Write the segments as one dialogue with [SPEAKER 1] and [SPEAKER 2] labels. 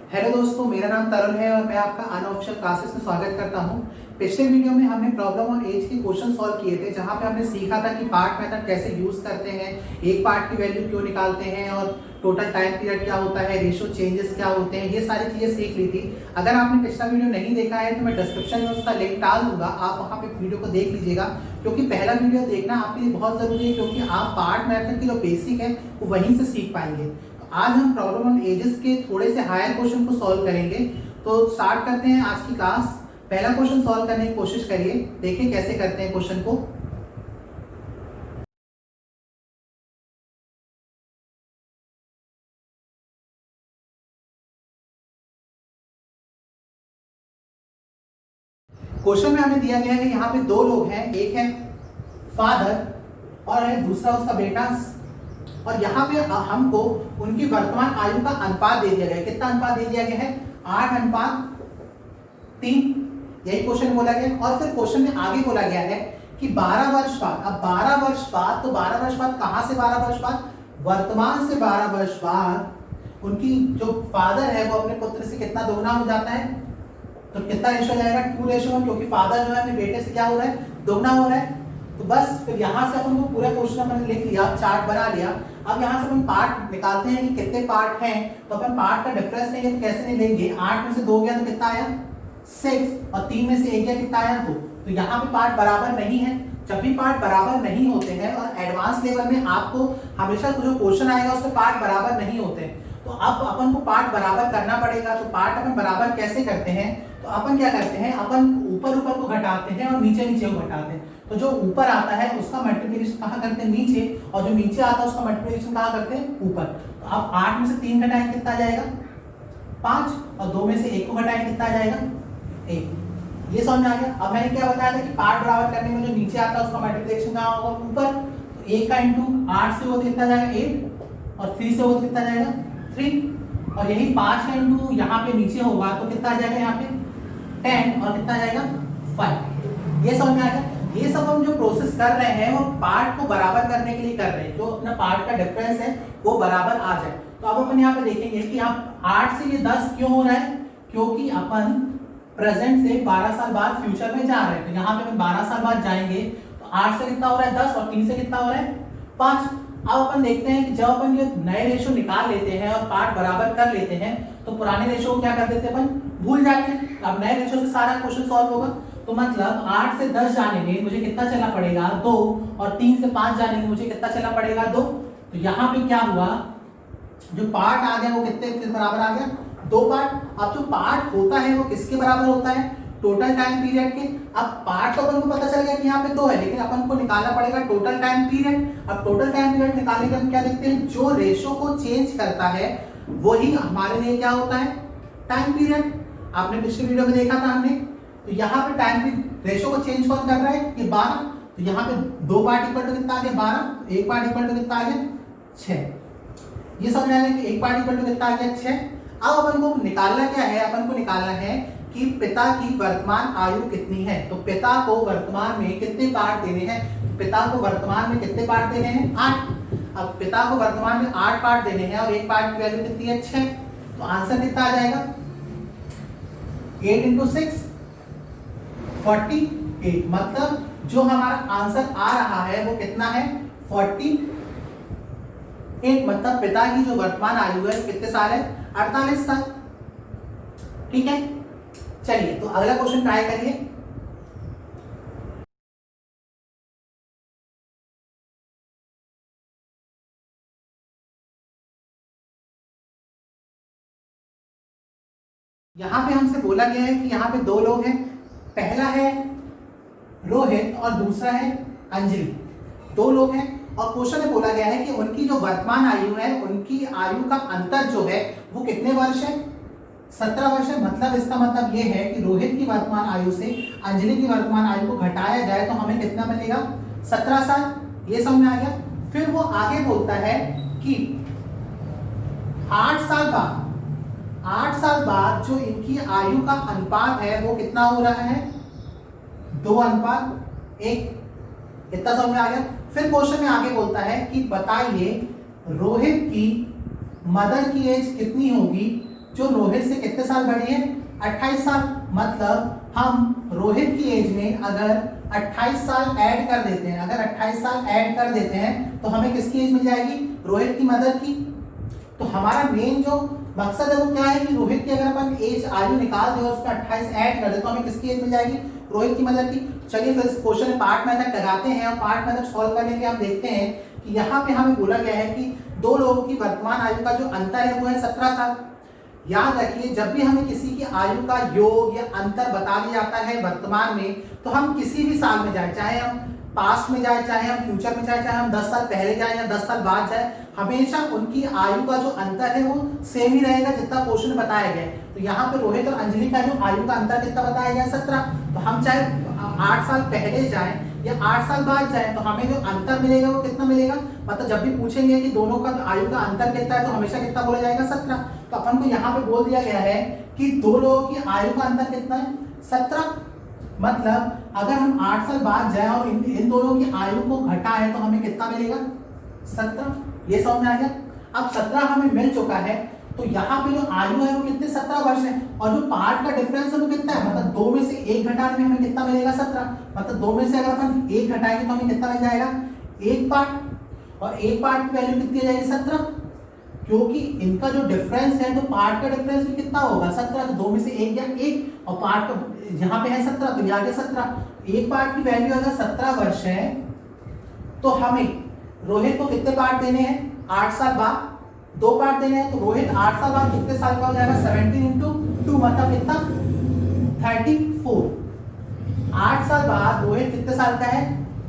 [SPEAKER 1] Hello दोस्तों, मेरा नाम तरुण है और मैं आपका अनऑफिशियल क्लासेस में स्वागत करता हूं। पिछले वीडियो में हमने प्रॉब्लम और एज के क्वेश्चन सॉल्व किए थे, जहां पे हमने सीखा था कि पार्ट मेथड कैसे यूज करते हैं, एक पार्ट की वैल्यू क्यों निकालते हैं और टोटल टाइम पीरियड क्या होता है, रेशियो चेंजेस क्या होते हैं, ये सारी चीजें सीख ली थी। अगर आपने पिछला वीडियो नहीं देखा है तो मैं डिस्क्रिप्शन में उसका लिंक डाल दूंगा, आप वहां पे वीडियो को देख लीजिएगा, क्योंकि पहला वीडियो देखना आपके लिए बहुत जरूरी है, क्योंकि आप पार्ट मेथड की जो बेसिक है वो वहीं से सीख पाएंगे। आज हम प्रॉब्लम ऑन एजेस के थोड़े से हायर क्वेश्चन को सॉल्व करेंगे। तो स्टार्ट करते हैं आज की क्लास। पहला क्वेश्चन सॉल्व करने की कोशिश करिए, देखिए कैसे करते हैं क्वेश्चन को। क्वेश्चन में हमें दिया गया है कि यहाँ पे दो लोग हैं, एक है फादर और है दूसरा उसका बेटा, और यहाँ पे हमको उनकी वर्तमान आयु का अनुपात दे दिया गया है। कितना अनुपात दे दिया गया है? 8:3। यही क्वेश्चन बोला गया। और फिर क्वेश्चन में आगे बोला गया है कि 12 वर्ष बाद, अब 12 वर्ष बाद, तो 12 वर्ष बाद कहां से 12 वर्ष बाद? वर्तमान से 12 वर्ष बाद उनकी जो फादर है वो अपने पुत्र से कितना दोगुना हो जाता है, तो कितना रेशो जाएगा? 2:1, क्योंकि फादर जो है अपने बेटे से क्या हो रहा है? दोगुना हो रहा है। तो बस फिर यहाँ से अपन को पूरा क्वेश्चन अपन लिख लिया, चार्ट बना लिया। अब यहाँ से अपन पार्ट निकालते हैं कि कितने पार्ट हैं। तो अपन पार्ट का डिफरेंस लेंगे तो कैसे नहीं लेंगे? 8 में से 2 गया तो कितना आया? 6, और 3 में से 1 गया कितना आया? 2। तो यहाँ पे पार्ट बराबर नहीं है। जब भी पार्ट बराबर नहीं होते हैं, और एडवांस लेवल में आपको हमेशा जो क्वेश्चन आएगा उसमें पार्ट बराबर नहीं होते हैं, तो अब अपन को पार्ट बराबर करना पड़ेगा। तो पार्ट अपन बराबर कैसे करते हैं? तो अपन क्या करते हैं, अपन ऊपर ऊपर को घटाते हैं और नीचे नीचे को घटाते हैं। तो जो ऊपर आता है उसका मल्टीप्लिकेशन कहाँ करते हैं? नीचे, और जो नीचे आता है उसका मल्टीप्लिकेशन कहाँ करते हैं? ऊपर। तो अब 8 में से 3 घटाएं कितना आ जाएगा? 5, और 2 में से 1 को घटाएं कितना आ जाएगा? 1। ये समझ में आ गया। अब मैंने क्या बताया था कि पार्ट बराबर करने में जो नीचे आता है उसका मल्टीप्लिकेशन कहाँ होगा? ऊपर। तो 1 का इंटू 8 से होगा कितना जाएगा? 8, और 3 से होगा कितना जाएगा? 3, और यही 5 का इंटू यहाँ पे नीचे होगा तो कितना आ जाएगा? यहाँ पे 10, और कितना आ जाएगा? 5। ये समझ में आ गया। ये सब हम जो प्रोसेस कर रहे हैं वो पार्ट को बराबर करने के लिए कर रहे हैं, जो अपना पार्ट का डिफरेंस है वो बराबर आ जाए। तो अब अपन यहाँ पे देखेंगे कि आप 8 से ये 10 क्यों हो रहा है? क्योंकि अपन प्रेजेंट से 12 साल बाद फ्यूचर में जा रहे हैं। तो यहाँ पे अपन 12 साल बाद जाएंगे, तो 8 से कितना हो रहा है? 10, और 3 से कितना हो रहा है? 5। अब अपन देखते हैं कि जब अपन ये नए रेशो निकाल लेते हैं और पार्ट बराबर कर लेते हैं, तो पुराने रेशो को क्या कर देते हैं? अपन भूल जाते हैं। अब नए रेशो से सारा क्वेश्चन सॉल्व होगा। तो मतलब 8 से 10 जाने में मुझे कितना चलना पड़ेगा? 2, और 3 से 5 जाने में मुझे कितना चलना पड़ेगा? 2। तो यहाँ पे क्या हुआ, जो पार्ट आ गया वो कितने बराबर आ गया? 2 पार्ट। अब जो पार्ट होता है वो किसके बराबर होता है? टोटल टाइम पीरियड के। अब पार्ट तो अपन को पता चल गया कि यहाँ पे 2 है, लेकिन अपन को निकालना पड़ेगा टोटल टाइम पीरियड। अब टोटल टाइम पीरियड निकालने के हम क्या देखते हैं? जो रेशो को चेंज करता है वही हमारे लिए क्या होता है? Time period. आपने पिछले वीडियो में देखा था हमने। तो यहाँ पे टाइम रेशो को चेंज कौन कर रहा है? ये 12। तो यहाँ पे 2 पार्ट इक्वल टू कितना आ गया? 12। 1 पार्ट इक्वल टू कितना आ गया? 6। ये समझ आया कि 1 पार्ट इक्वल टू कितना आ गया? 6। अब अपन को निकालना क्या है? अपन को निकालना है कि पिता की वर्तमान आयु कितनी है। तो पिता को वर्तमान में कितने पार्ट देने हैं? पिता को वर्तमान में कितने पार्ट देने हैं? 8। अब पिता को वर्तमान में 8 पार्ट देने हैं, और एक पार्ट की वैल्यू कितनी है? 6। तो आंसर कितना आ जाएगा? 8 इंटू 6 48। मतलब जो हमारा आंसर आ रहा है वो कितना है? 48। मतलब पिता की जो वर्तमान आयु है कितने साल है? 48 साल। ठीक है, चलिए तो अगला क्वेश्चन ट्राई करिए। यहां पे हमसे बोला गया है कि यहाँ पे 2 लोग हैं, पहला है रोहित और दूसरा है अंजलि। 2 लोग हैं, और क्वेश्चन में बोला गया है कि उनकी जो वर्तमान आयु है, उनकी आयु का अंतर जो है वो कितने वर्ष है? 17 वर्ष है। मतलब इसका मतलब ये है कि रोहित की वर्तमान आयु से अंजलि की वर्तमान आयु को घटाया जाए तो हमें कितना मिलेगा? 17 साल। ये समझ में आ गया। फिर वो आगे बोलता है कि 8 साल बाद, 8 साल बाद जो इनकी आयु का अनुपात है वो कितना हो रहा है? 2:1। इतना समझ में आ गया। फिर क्वेश्चन में आगे बोलता है कि बताइए रोहित की मदर की एज कितनी होगी जो रोहित से कितने साल बड़ी है, 28 साल। मतलब हम रोहित की एज में अगर 28 साल ऐड कर देते हैं, अगर 28 साल ऐड कर देते हैं तो हमें किसकी एज मिल जाएगी, रोहित की मदर की। तो हमारा मेन जो मकसद है वो क्या है कि रोहित की अगर अपन एज आयु निकाल दें और उसमें 28 ऐड कर दे तो हमें किसकी एज मिल जाएगी, रोहित की मदर की। चलिए फिर इस क्वेश्चन में पार्ट मेथड लगाते हैं और पार्ट मेथड सॉल्व करने के हम देखते हैं कि यहाँ पे हमें बोला गया है कि दो लोगों की वर्तमान आयु का जो अंतर है वो है 17 साल। याद रखिए जब भी हमें किसी की आयु का योग या अंतर बता दिया जाता है वर्तमान में, तो हम किसी भी साल में जाए, चाहे हम पास्ट में जाए, चाहे हम फ्यूचर में जाए, चाहे हम 10 साल पहले जाए या 10 साल बाद जाए, हमेशा उनकी आयु का जो अंतर है वो सेम ही रहेगा जितना क्वेश्चन में बताया गया है। तो यहाँ पे रोहित और अंजलि का जो आयु का अंतर कितना बताया गया, 17। तो हम चाहे 8 साल पहले जाए या 8 साल बाद जाए तो हमें जो अंतर मिलेगा वो कितना मिलेगा, मतलब जब भी पूछेंगे कि दोनों का आयु का अंतर कितना है तो हमेशा कितना बोला जाएगा, 17। तो अपन को यहाँ पे बोल दिया गया है कि दो लोगों की आयु का अंतर कितना है, 17। मतलब अगर हम 8 साल बाद जाए और इन दोनों की आयु को घटाएं तो हमें कितना मिलेगा, 17। ये समझ में आ गया। अब 17 हमें मिल चुका है तो यहाँ पे जो आयु है वो कितने, 17 वर्ष है। और जो पार्ट का डिफरेंस है वो कितना है, मतलब 2 में से 1 घटाने में हमें कितना मिलेगा, 17। मतलब 2 में से अगर अपन 1 घटाएंगे तो हमें कितना मिल जाएगा, 1 पार्ट। और 1 पार्ट की वैल्यू कितनी आ जाएगी, 17। क्योंकि इनका जो डिफरेंस है तो पार्ट का डिफरेंस भी कितना होगा, 17। तो 2 में से 1 या 1 और पार्ट का यहाँ पे है 17 तो यहाँ पे 17। 1 पार्ट की वैल्यू अगर 17 वर्ष है तो हमें रोहित को कितने पार्ट देने हैं, 8 साल बाद 2 पार्ट देने हैं। तो रोहित 8 साल बाद कितने साल का हो जाएगा, 17 इंटू 2 मतलब कितना, 34। 8 साल बाद रोहित कितने साल का है,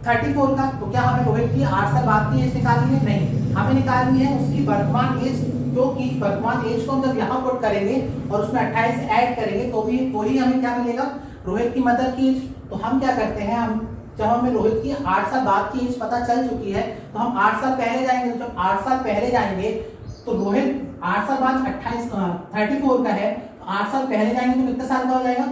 [SPEAKER 1] 34 का। तो क्या हमें रोहित की 8 साल बाद की एज निकालनी है, नहीं, हमें निकालनी है उसकी वर्तमान एज। क्योंकि वर्तमान एज को हम जब यहाँ पुट करेंगे और उसमें 28 ऐड करेंगे तो ही हमें क्या मिलेगा, रोहित की मदर की एज। तो हम क्या करते हैं, हम जब हमें रोहित की 8 साल बाद की एज पता चल चुकी है तो हम 8 साल पहले जाएंगे। तो जब 8 साल पहले जाएंगे तो रोहित 8 साल बाद 34 का है, तो 8 साल पहले जाएंगे तो कितने साल का हो जाएगा,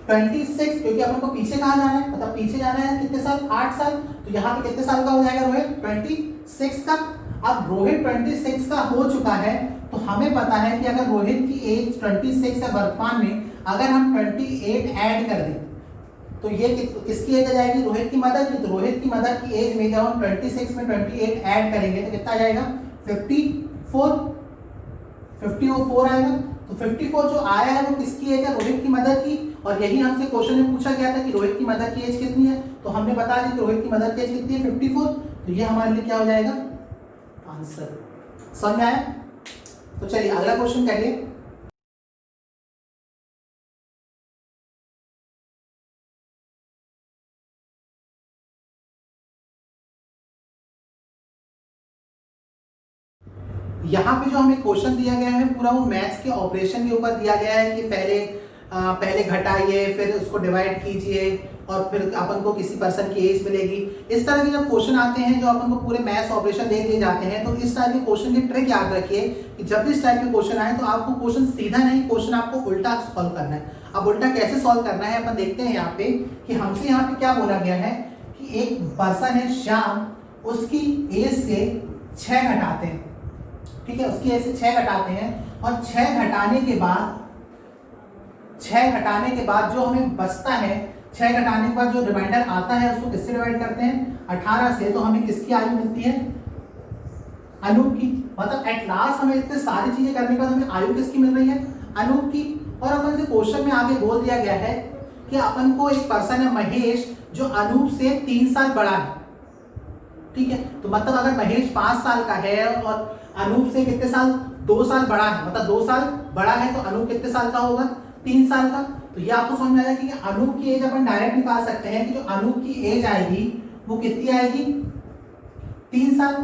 [SPEAKER 1] 26, क्योंकि अपन को पीछे कहाँ जाना है, मतलब पीछे जाना है कितने साल, 8 साल। तो यहाँ पे कितने साल का हो जाएगा रोहित, 26 का। अब रोहित 26 का हो चुका है तो हमें पता है कि अगर रोहित की एज 26 है वर्तमान में, अगर हम 28 ऐड कर दें तो ये किसकी एज आ जाएगी, रोहित की मदर की। तो रोहित की मदर की एज में जब हम 26 में 28 ऐड करेंगे तो कितना आ जाएगा, 54 आएगा। तो 54 जो आया है वो किसकी एज है, रोहित की मदर की। और यही हमसे क्वेश्चन में पूछा गया था कि रोहित की मदर की एज कितनी है, तो हमने बता दी कि रोहित की मदर की एज कितनी है, 54। तो ये हमारे लिए क्या हो जाएगा, आंसर। समझ में आया। तो चलिए अगला क्वेश्चन करिए। यहाँ पे जो हमें क्वेश्चन दिया गया है पूरा वो मैथ्स के ऑपरेशन के ऊपर दिया गया है कि पहले घटाइए, फिर उसको डिवाइड कीजिए और फिर अपन को किसी पर्सन की एज मिलेगी। इस तरह के जब क्वेश्चन आते हैं जो अपन को पूरे मैथ्स ऑपरेशन दे दिए जाते हैं, तो इस टाइप के क्वेश्चन की ट्रिक याद रखिए कि जब भी इस टाइप के क्वेश्चन आए तो आपको क्वेश्चन सीधा नहीं, क्वेश्चन आपको उल्टा सॉल्व करना है। अब उल्टा कैसे सॉल्व करना है अपन देखते हैं यहाँ पे कि हमसे यहाँ पे क्या बोला गया है कि एक पर्सन है श्याम, उसकी एज से 6 घटाते हैं, ठीक है, उसकी एज से 6 घटाते हैं और 6 घटाने के बाद जो हमें बचता है, 6 घटाने के बाद जो रिमाइंडर आता है उसको किससे डिवाइड करते हैं, 18 से। तो हमें किसकी आयु मिलती है, अनूप की। मतलब एट लास्ट हमें इतने सारी चीजें करने के बाद हमें आयु किसकी मिल रही है, अनूप की। और अपन से क्वेश्चन में आगे बोल दिया गया है कि अपन को एक पर्सन है महेश जो अनूप से 3 साल बड़ा है, ठीक है। तो मतलब अगर महेश 5 साल का है और अनूप से कितने साल, 2 साल बड़ा है, मतलब 2 साल बड़ा है, तो अनूप कितने साल का होगा, 3 साल का। तो ये आपको समझ में आएगा कि अनूप की एज अपन डायरेक्ट निकाल सकते हैं कि जो अनूप की एज आएगी वो कितनी आएगी, 3 साल।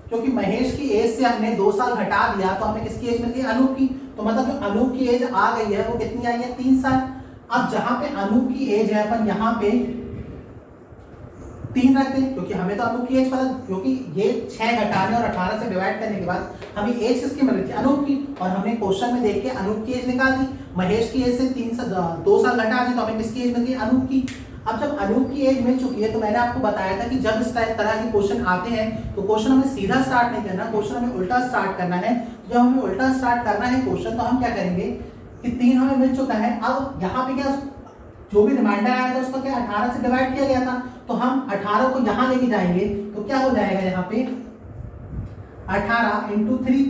[SPEAKER 1] क्योंकि महेश की एज से हमने 2 साल घटा दिया तो हमें किसकी एज मिल गई, अनूप की। तो मतलब जो अनूप की एज आ गई है वो कितनी आई है, 3 साल। अब जहां पे अनूप की एज है अपन यहाँ पे 3 रखते हैं, क्योंकि हमें तो अनूप की एज पता, क्योंकि ये 6 घटाने और 18 से डिवाइड करने के बाद हमें एज किसकी मिल रही थी, अनूप की। और हमने क्वेश्चन में देख के अनूप की एज निकाल दी। महेश की एज से 2 साल घटा दी तो हमें किसकी एज मिल गई, अनूप की। अब जब अनूप की एज मिल चुकी है तो मैंने आपको बताया था कि जब इस तरह के क्वेश्चन आते हैं तो क्वेश्चन हमें सीधा स्टार्ट नहीं करना, क्वेश्चन हमें उल्टा स्टार्ट करना है। जब हमें उल्टा स्टार्ट करना है क्वेश्चन तो हम क्या करेंगे कि 3 हमें मिल चुका है। अब यहाँ पे क्या जो भी रिमाइंडर आया था उसको क्या 18 से डिवाइड किया गया था, तो हम 18 को यहाँ लेके जाएंगे तो क्या हो जाएगा यहाँ पे 18 × 3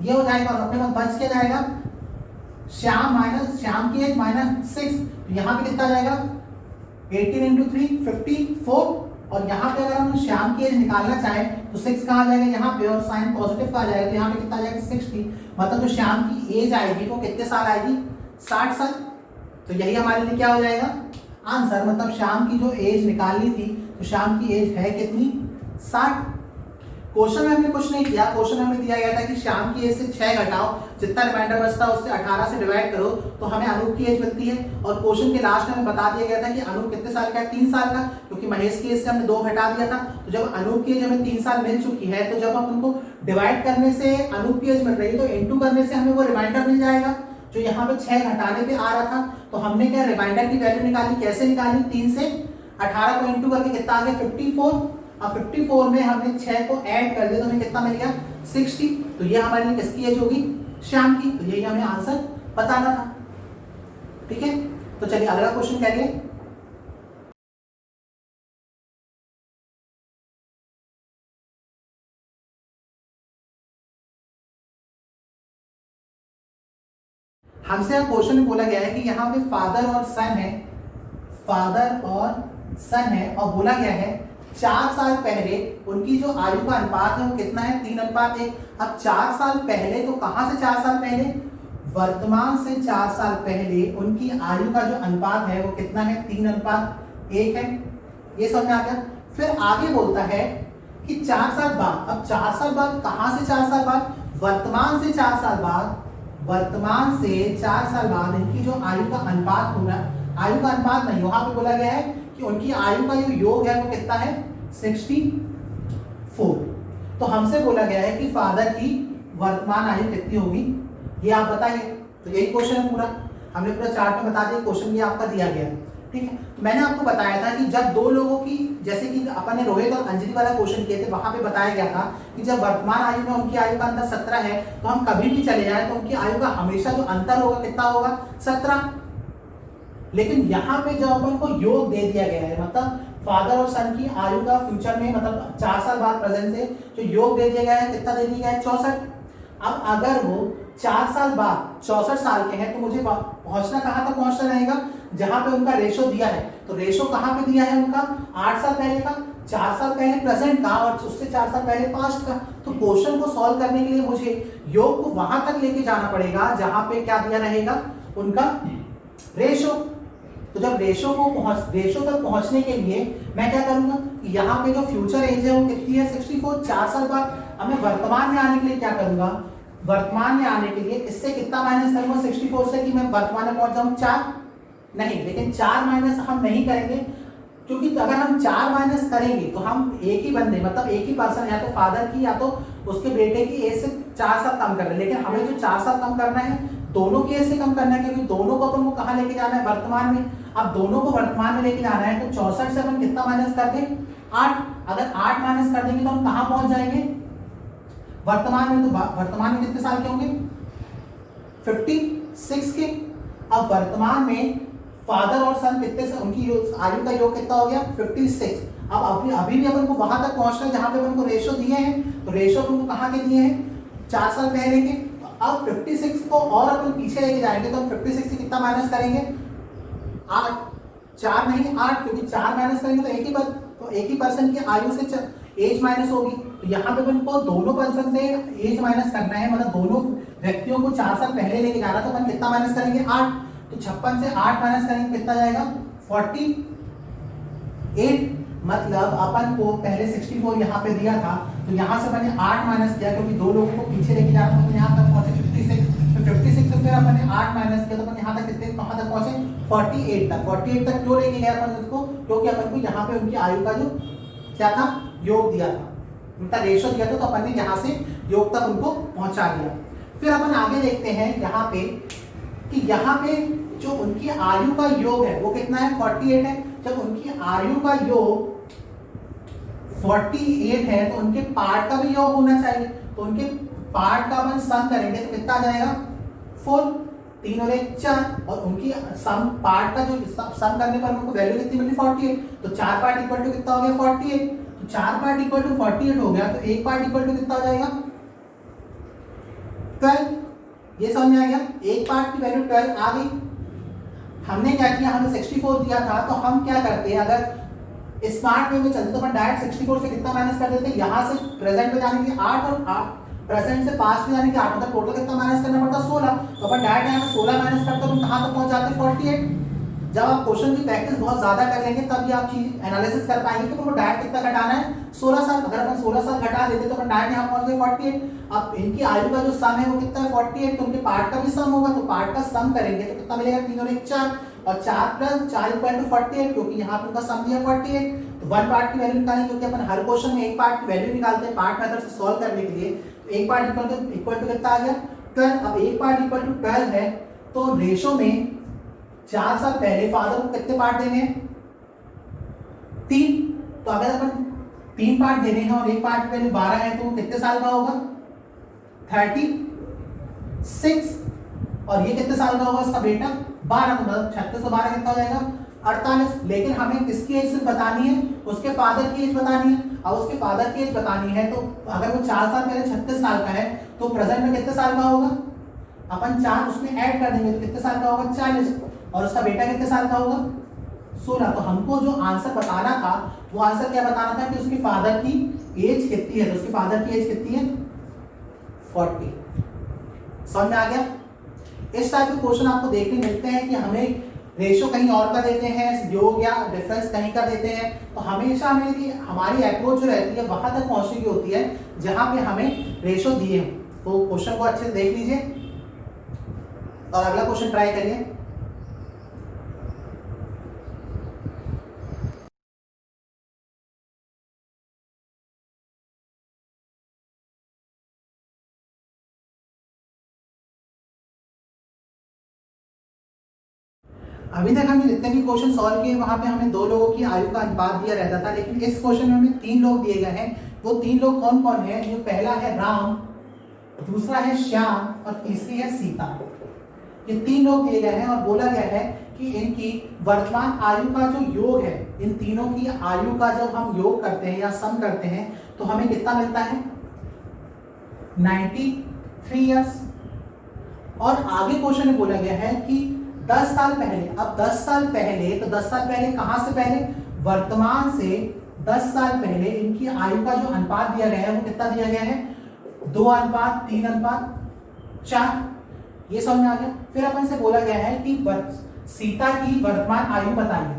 [SPEAKER 1] ये हो जाएगा और अपने पास बच क्या जाएगा श्याम की एज -6, तो यहाँ पे कितना जाएगा 18 × 3 54, और यहाँ पे अगर हम श्याम की एज निकालना चाहें तो 6 कहाँ जाएगा यहाँ पे और साइन पॉजिटिव कहाँ जाएगा, तो यहाँ पे कितना आ जाएगा 60, मतलब जो श्याम की एज आएगी वो कितने साल आएगी 60 साल। तो यही हमारे लिए क्या हो जाएगा आंसर, मतलब श्याम की जो एज निकालनी थी तो श्याम की एज है कितनी 60। क्वेश्चन में हमने कुछ नहीं किया, क्वेश्चन में हमें दिया गया था कि श्याम की एज से 6 घटाओ, जितना रिमाइंडर बचता है उससे 18 से डिवाइड करो तो हमें अनूप की एज मिलती है। और क्वेश्चन के लास्ट में हमें बता दिया गया था कि अनूप कितने साल का है 3 साल का, क्योंकि महेश की एज से हमने 2 घटा दिया था। तो जब अनूप की एज हमें 3 साल मिल चुकी है तो जब हम उनको डिवाइड करने से अनूप की एज मिल रही है तो इनटू करने से हमें वो रिमाइंडर मिल जाएगा जो यहाँ पे 6 घटाने पे आ रहा था। तो हमने क्या रिमाइंडर की वैल्यू निकाली, कैसे निकाली 3 से 18 को इनटू करके कितना आ गया 54, अब 54 में हमने 6 को ऐड कर दिया तो हमें कितना मिल गया 60। तो ये हमारे लिए किसकी एज होगी श्याम की, तो यही हमें आंसर बताना था। ठीक है, तो चलिए अगला क्वेश्चन करिए। हमसे यहाँ क्वेश्चन में बोला गया है कि यहाँ पे फादर और सन है, फादर और सन है, और बोला गया है 4 साल पहले उनकी जो आयु का अनुपात है वो कितना है 3:1। अब 4 साल पहले तो कहां से 4 साल पहले, वर्तमान से 4 साल पहले उनकी आयु का जो अनुपात है वो कितना है 3:1 है। ये समझ में आ गया। फिर आगे बोलता है कि 4 साल बाद, अब 4 साल बाद कहां से 4 साल बाद, वर्तमान से 4 साल बाद, वर्तमान से 4 साल बाद इनकी जो आयु का अनुपात होगा, आयु का अनुपात नहीं, वहां पे बोला गया है कि उनकी आयु का जो योग है वो कितना है 64। तो हमसे बोला गया है कि फादर की वर्तमान आयु कितनी होगी ये आप बताइए। तो यही क्वेश्चन है पूरा, हमने पूरा चार्ट में बता दिया, क्वेश्चन ये आपका दिया गया। ठीक है, तो मैंने आपको बताया था कि जब 2 लोगों की, जैसे कि अपन ने रोहित और अंजलि वाला क्वेश्चन किए थे, वहां पे बताया गया था कि जब वर्तमान आयु में उनकी आयु का अंतर 17 है तो हम कभी भी चले जाए तो उनकी आयु का हमेशा जो अंतर होगा कितना होगा 17। लेकिन यहाँ पे जब अपन को योग दे दिया गया है, मतलब फादर और सन की आयु का फ्यूचर में, मतलब 4 साल बाद प्रेजेंट से जो योग दे दिया गया है कितना दे दिया गया है 64। अब अगर वो 4 साल बाद 64 साल के हैं तो मुझे पहुंचना कहां तक पहुंचना रहेगा, जहां पे उनका रेशो दिया है। तो रेशो कहां पे दिया है उनका 8 साल पहले का, 4 साल पहले प्रेजेंट का और उससे 4 साल पहले पास्ट का। तो क्वेश्चन को सॉल्व करने के लिए मुझे योग को वहां तक लेके जाना पड़ेगा जहां पे क्या दिया रहेगा उनका रेशो। तो जब रेशो तक पहुंचने के लिए मैं क्या करूंगा, यहाँ पे जो फ्यूचर एज है वो कितनी है 64, 4 साल बाद। अब मैं वर्तमान में आने के लिए क्या करूंगा, वर्तमान में आने के लिए इससे कितना माइनस करूंगा 64 से कि मैं वर्तमान में पहुंच जाऊं 4 नहीं, लेकिन 4 माइनस हम नहीं करेंगे, क्योंकि अगर हम 4 माइनस करेंगे तो हम एक ही बंदे, मतलब एक ही पर्सन, या तो फादर की या तो उसके बेटे की एज से 4 साल कम कर रहे हैं। लेकिन हमें जो 4 साल कम करना है दोनों की एज से कम करना है, क्योंकि दोनों को अपन को कहाँ लेके जाना है वर्तमान में। अब दोनों को वर्तमान में लेके जाना है तो 64 से अपन कितना माइनस कर दें 8। अगर 8 माइनस कर देंगे तो हम कहाँ पहुंच जाएंगे वर्तमान में। तो वर्तमान में कितने साल के होंगे 56 के। अब वर्तमान में फादर और सन कितने से, उनकी आयु का योग कितना हो गया 56। अब अभी भी अपन को वहां तक पहुंचना है जहां पे अपन को रेशो दिए हैं। तो रेशो अपन को कहाँ के दिए हैं 4 साल पहले के। अब 56 को और अपन पीछे लेके जाएंगे तो हम 56 से कितना माइनस करेंगे 8, 4 नहीं 8, क्योंकि 4 माइनस करेंगे तो एक ही पर्सन की आयु से एज माइनस होगी। तो यहाँ पे अपन को दोनों पर्सन से एज माइनस करना है, मतलब दोनों व्यक्तियों को 4 साल पहले लेके जाना, तो अपन कितना माइनस करेंगे 8। तो 56 से 8 माइनस करेंगे कितना जाएगा 48। मतलब अपन को पहले 64 यहाँ पे दिया था तो यहाँ से मैंने 8 माइनस किया, क्योंकि 2 लोगों को पीछे लेके जाना था तो यहाँ तक पहुंचे 56। तो 56 से फिर अपन ने 8 माइनस किया तो अपन यहाँ तक कितने, कहाँ तक पहुंचे 48 तक। 48 तक क्यों लेके गया अपन उसको, क्योंकि अपन को यहाँ पे उनकी आयु का जो क्या था योग दिया था, उनका रेशो दिया था, तो अपन ने यहाँ से योग तक उनको पहुंचा दिया। फिर अपन आगे देखते हैं यहाँ पे कि यहाँ पे जो उनकी आयु का योग है वो कितना है 48 है। जब उनकी आयु का योग 48 है तो उनके पार्ट का भी योग होना चाहिए, तो उनके पार्ट का अपन सम करेंगे तो कितना आ जाएगा 4, 3 और 1 4, और उनकी सम पार्ट का जो सम करने पर हमको वैल्यू कितनी मिली 48, तो 4 पार्ट इक्वल टू कितना हो गया 48, तो 4 पार्ट इक्वल टू 48 हो गया, तो 1 पार्ट इक्वल टू कितना हो जाएगा 12। ये समझ में आ गया, एक पार्ट की वैल्यू 12 आ गई। हमने क्या किया, हमें 64 दिया था, तो हम क्या करते हैं, अगर स्मार्ट वे में चलते तो अपन डायरेक्ट 64 से कितना माइनस कर देते हैं, यहाँ से प्रेजेंट में जाने के 8 और 8 प्रेजेंट से पास्ट में जाने के 8, मतलब टोटल कितना माइनस करना पड़ता 16, तो अपन डायरेक्ट यहाँ पे 16 माइनस करते तो कहाँ तक पहुंच जाते 48। जब आप क्वेश्चन की प्रैक्टिस बहुत ज्यादा कर लेंगे तब ये आप चीज एनालिसिस कर पाएंगे कि तुमको डायरेक्ट कितना घटाना है 16 साल। अगर अपन 16 साल घटा देते तो अपन डायरेक्ट यहाँ पहुंच गए 48। अब इनकी आयु का जो सम है वो कितना है 48, तो उनके पार्ट का भी सम होगा, तो पार्ट का सम करेंगे तो कितना मिलेगा 3 और 1 4, और 4 प्लस 4 इक्वल टू 48, क्योंकि यहाँ पे उनका सम दिया 48, तो वन पार्ट की वैल्यू निकालेंगे, क्योंकि अपन हर क्वेश्चन में एक पार्ट की वैल्यू निकालते हैं पार्ट मेथड से सॉल्व करने के लिए। तो एक पार्ट इक्वल टू कितना आ गया 12। अब एक पार्ट इक्वल टू 12 है, तो रेशो में 4 साल पहले फादर को कितने पार्ट देने हैं 3, तो अगर अपन 3 पार्ट देने हैं और एक पार्ट की वैल्यू 12 है, तो वो कितने साल का होगा 36, और ये कितने साल का होगा इसका बेटा 12, तो मतलब 36 और 12 कितना हो जाएगा 48। लेकिन हमें किसकी एज सिर्फ बतानी है, उसके फादर की एज बतानी है। अब उसके फादर की एज बतानी है, तो अगर वो 4 साल पहले 36 साल का है, तो प्रेजेंट में कितने साल का होगा, अपन 4 उसमें ऐड कर देंगे तो कितने साल का होगा 40, और उसका बेटा कितने साल का होगा 16। तो हमको जो आंसर बताना था वो आंसर क्या बताना था कि उसके फादर की एज कितनी है, तो उसके फादर की एज कितनी है 40। समझ में आ गया। इस टाइप के क्वेश्चन आपको देखने मिलते हैं कि हमें रेशो कहीं और का देते हैं, योग या डिफरेंस कहीं का देते हैं, तो हमेशा हमारी अप्रोच जो रहती है वहां तक पहुंचने की होती है जहां पे हमें रेशो दिए हैं। तो क्वेश्चन को अच्छे से देख लीजिए और अगला क्वेश्चन ट्राई करिए। अभी तक हमने जितने भी क्वेश्चन सॉल्व किए वहां पे हमें 2 लोगों की आयु का अनुपात दिया रहता था, लेकिन इस क्वेश्चन में हमें 3 लोग दिए गए हैं। वो 3 लोग कौन कौन है, जो पहला है राम, दूसरा है श्याम और तीसरी है सीता। ये 3 लोग दिए गए हैं और बोला गया है कि इनकी वर्तमान आयु का जो योग है, इन तीनों की आयु का जब हम योग करते हैं या सम करते हैं तो हमें कितना मिलता है 93 ईयर्स। और आगे क्वेश्चन में बोला गया है कि 10 साल पहले, अब 10 साल पहले, तो 10 साल पहले कहां से पहले, वर्तमान से 10 साल पहले इनकी आयु का जो अनुपात दिया गया है वो कितना दिया गया है 2:3:4। ये समझ में आ गया। फिर अपन से बोला गया है कि सीता की वर्तमान आयु बताइए,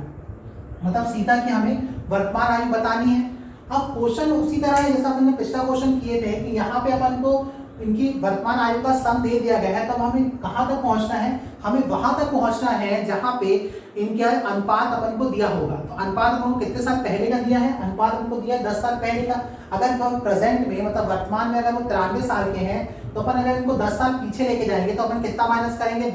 [SPEAKER 1] मतलब सीता की हमें वर्तमान आयु बतानी है। अब क्वेश्चन उसी तरह है जैसा हमने पिछला क्वेश्चन किए थे कि यहाँ पे अपन को इनकी वर्तमान आयु का सम दे दिया गया है, तब हमें कहां तक पहुंचना है, हमें वहां तक पहुंचना है जहां पे इनका अनुपात अपन को दिया होगा। तो अनुपात अपन को कितने साल पहले का दिया है, अनुपात अपन को दिया है 10 साल पहले का। अगर हम प्रेजेंट में मतलब वर्तमान में अगर वो 93 साल के हैं, तो अपन अगर इनको 10 साल पीछे लेके जाएंगे तो अपन कितना माइनस करेंगे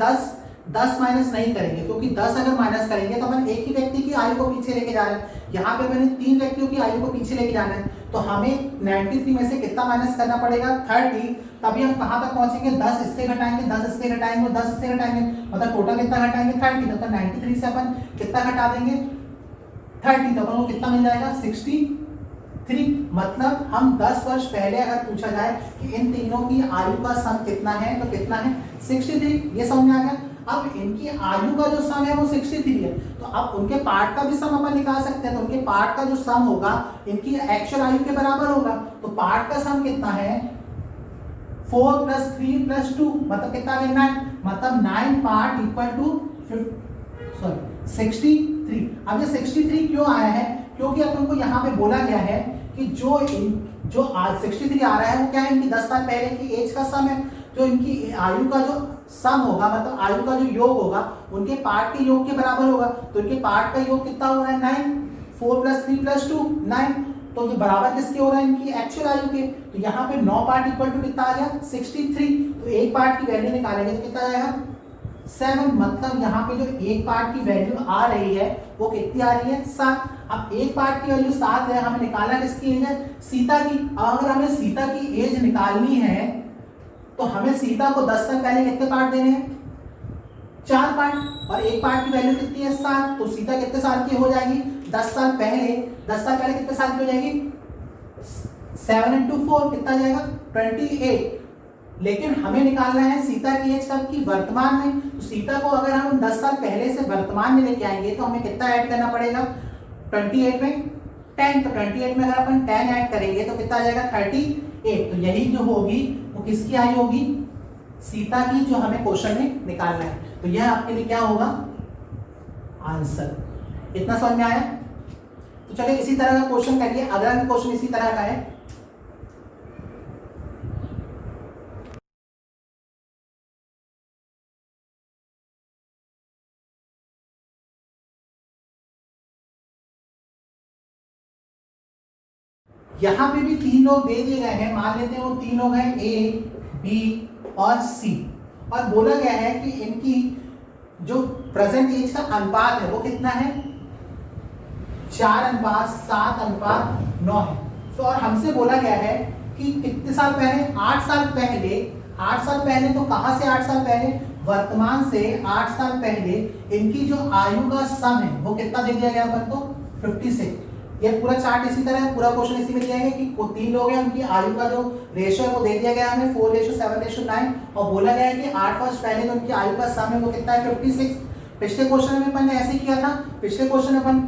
[SPEAKER 1] 10 माइनस नहीं करेंगे, क्योंकि 10 अगर माइनस करेंगे तो अपन एक ही व्यक्ति की आयु को पीछे लेके जा रहे हैं। यहाँ पे मैंने 3 व्यक्तियों की आयु को पीछे लेके जाना है, तो हमें 93 में से कितना माइनस करना पड़ेगा 30, तभी हम कहां तक पहुंचेंगे 10 इससे घटाएंगे, 10 इससे घटाएंगे, 10 इससे घटाएंगे, मतलब टोटल कितना घटाएंगे 30। मतलब 93 से अपन कितना घटा देंगे 30, तो अपन को कितना मिल जाएगा 63। मतलब हम 10 वर्ष पहले अगर पूछा जाए कि इन तीनों की आयु का सम कितना है तो कितना है 63। ये समझ में आ गया। अब इनकी आयु का जो सम है वो 63 है, तो अब उनके पार्ट का भी सम अपन निकाल सकते हैं। तो उनके पार्ट का जो सम होगा इनकी एक्चुअल आयु के बराबर होगा। तो पार्ट का सम कितना है 4 + 3 + 2, मतलब कितना आ गया 9, मतलब 9 पार्ट इक्वल टू 63। अब ये 63 क्यों आया है, क्योंकि अपन को यहाँ पे बोला गया है कि जो आज 63 आ रहा है वो क्या है, इनकी 10 साल पहले की एज का सम है। जो इनकी आयु का जो सम होगा, मतलब आयु का जो योग होगा उनके पार्ट के योग के बराबर होगा। तो इनके पार्ट का योग कितना हो रहा है 9, 4 + 3 + 2 9, तो ये बराबर किसके हो रहा है इनकी एक्चुअल आयु के। तो यहाँ पे 9 पार्ट इक्वल टू कितना आ गया 63। तो एक पार्ट की वैल्यू निकालेंगे तो कितना आएगा 7, मतलब यहाँ पे जो एक पार्ट की वैल्यू आ रही है वो कितनी आ रही है 7। अब एक पार्ट की वैल्यू 7 है, हमें निकालना किसकी एज है, सीता की। अगर हमें सीता की एज निकालनी है तो हमें सीता को 10 साल पहले कितने पार्ट देने हैं, 4 पार्ट, और एक पार्ट की वैल्यू कितनी है 7, तो सीता कितने साल की हो जाएगी, 10 साल पहले। 10 साल पहले कितने साल की हो जाएगी, 7 into 4 कितना जाएगा 28। लेकिन हमें निकालना है सीता की एज कब की, वर्तमान में। तो सीता को अगर हम 10 साल पहले से वर्तमान में लेके आएंगे तो हमें कितना ऐड करना पड़ेगा, 28 में 10, तो 28 में अगर अपन 10 ऐड करेंगे तो कितना आ जाएगा 38। तो यही जो होगी वो किसकी आई होगी, सीता की, जो हमें क्वेश्चन में निकालना है। तो यह आपके लिए क्या होगा, आंसर। इतना समझ में आया। तो चलिए इसी तरह का क्वेश्चन करिए, अगला भी क्वेश्चन इसी तरह का है। यहां पे भी 3 लोग दे दिए गए हैं, मान लेते हैं वो 3 लोग हैं ए, बी और सी, और बोला गया है कि इनकी जो प्रेजेंट एज का अनुपात है वो कितना है, 4:7:9 है। तो और हमसे बोला गया है कि कितने साल पहले, 8 साल पहले। 8 साल पहले तो कहां से 8 साल पहले, वर्तमान से 8 साल पहले इनकी जो आयु का सम है वो कितना दे दिया गया अपन को, 56। ये पूरा चार्ट इसी तरह है, पूरा क्वेश्चन इसी में दिया है कि 3 लोग हैं, उनकी आयु का जो रेशो है वो दे दिया गया हमें 4:7:9, और बोला गया है कि 8 वर्ष पहले तो उनकी आयु का सम है वो कितना है 56। पिछले क्वेश्चन में अपन ने ऐसे किया था, पिछले क्वेश्चन में अपन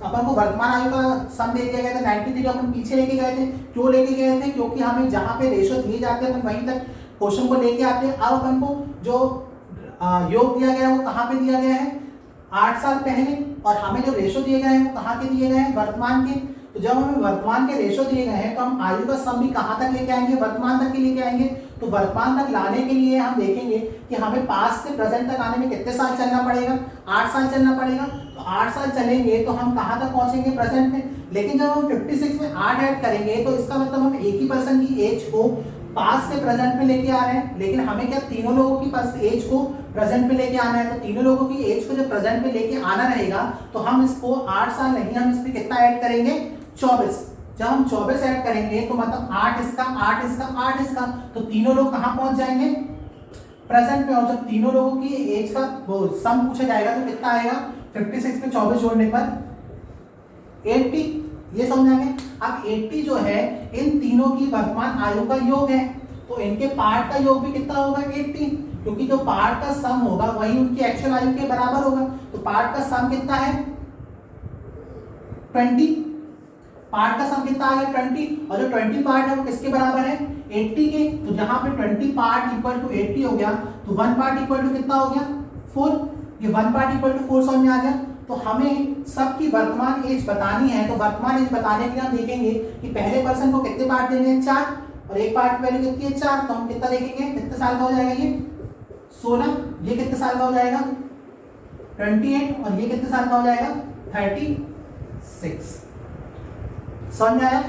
[SPEAKER 1] को वर्तमान आयु का सम दे दिया गया था 93, अपन पीछे लेके गए थे। क्यों लेके गए थे, क्योंकि हमें जहां पे रेशो दिए जाते हैं अपन वहीं तक क्वेश्चन को लेके आते हैं। अब अपन को जो योग दिया गया है वो कहाँ पे दिया गया है, 8 साल पहले, और हमें जो रेशो दिए गए हैं वो कहाँ के दिए गए हैं, वर्तमान के। तो जब हमें वर्तमान के रेशो दिए गए हैं तो हम आयु का सम भी कहाँ तक लेके आएंगे, वर्तमान तक के लेके आएंगे। तो वर्तमान तक लाने के लिए हम देखेंगे कि हमें पास्ट से प्रेजेंट तक आने में कितने साल चलना पड़ेगा, 8 साल चलना पड़ेगा। तो 8 साल चलेंगे तो हम कहाँ तक पहुंचेंगे, प्रेजेंट में। लेकिन जब हम 56 में 8 ऐड करेंगे तो इसका मतलब हम एक ही पर्सन की एज को पास्ट से प्रेजेंट में लेके आ रहे हैं। लेकिन हमें क्या, तीनों लोगों की एज को प्रेजेंट में लेके आना है। तो तीनों लोगों की एज को जब प्रेजेंट में लेके आना रहेगा तो हम इसको 8 साल नहीं, हम इसमें कितना ऐड करेंगे, 24। जब हम 24 ऐड करेंगे तो मतलब 8 इसका, 8 इसका, 8 इसका, तो तीनों लोग कहां पहुंच जाएंगे, प्रेजेंट में। और जब तीनों लोगों की एज का वो सम पूछा जाएगा तो कितना आएगा, 56 में 24 जोड़ने पर 80। ये समझाएंगे। अब 80 जो है इन तीनों की वर्तमान आयु का योग है, तो इनके पार्ट का योग भी कितना होगा, 80, क्योंकि जो पार्ट का सम होगा वही उनकी एक्चुअल आयु के बराबर होगा। तो पार्ट का सम कितना है, 20। पार्ट का सम कितना आ गया, 20, और जो 20 पार्ट है वो किसके बराबर है, 80 के। तो जहां पे 20 पार्ट इक्वल टू 80 हो गया तो 1 पार्ट इक्वल टू कितना हो गया, 4। ये 1 पार्ट इक्वल टू 4 समझ में आ गया। तो हमें सबकी वर्तमान एज बतानी है, तो वर्तमान एज बताने के लिए हम देखेंगे कि पहले पर्सन को कितने पार्ट देने हैं, 4, और एक पार्ट की वैल्यू कितनी है, 4। तो हम कितना देखेंगे, कितने साल का हो जाएगा ये, 16। ये कितने साल का हो जाएगा, 28, और ये कितने साल का हो जाएगा, 36। समझ में आया।